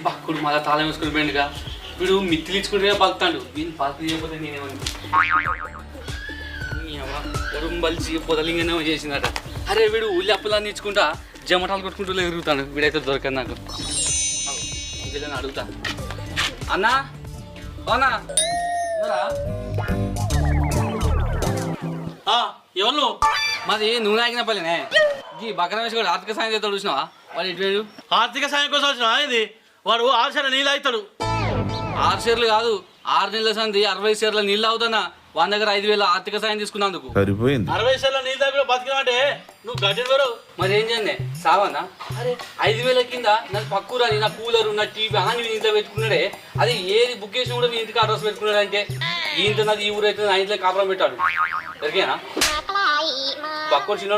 బక్కుడు మళ్ళీ తాళం వేసుకుని పోయిండుగా వీడు మిత్తిలు ఇచ్చుకుంటే పలుకుతాడు వీళ్ళు పలుకు చేయకపోతే నేనేమని బలిచి పొదలింగనేమో చేసిందట. అరే వీడు ఉల్లి అప్పులన్నీ ఇచ్చుకుంటా జమటాలు కొట్టుకుంటూ ఎదుగుతాడు. వీడైతే దొరకదు నాకు. వీళ్ళని అడుగుతా. అన్నా అవునా ఎవరు మాది నూనె ఆగిన పల్లెనే ఈ బకర వేసి కూడా ఆర్థిక సాయం చేస్తాడు చూసినావా? వాడు ఇటు ఆర్థిక సాయం కోసం వచ్చిన ఇది వాడు 6 షేర్ల నీళ్ళు అవుతాడు. 6 షేర్లు కాదు 6 నెలల సంది 60 షేర్ల నీళ్ళు అవుతానా. వాని దగ్గర 5,000 ఆర్థిక సాయం తీసుకున్నందుకు సరిపోయింది. 60 షేర్ల నీళ్ళు దగ్గర బతికినామంటే నువ్వు గడ్డి వేరు. మరి ఏం చేయండి సావన్నా? అరే 5,000 కింద నాకు పక్కూరని నా కూలరు నా టీవీ అని ఇంట్లో పెట్టుకున్నాడే. అది ఏది బుక్ చేసినా కూడా మీ ఇంటికి అడ్రస్ పెట్టుకున్నాడు. అంటే ఈ ఇంట్లో నాది ఈ ఊరు అయితే నా ఇంట్లో కాపురం పెట్టాడు. సరికేనా? పక్కూరు చిన్న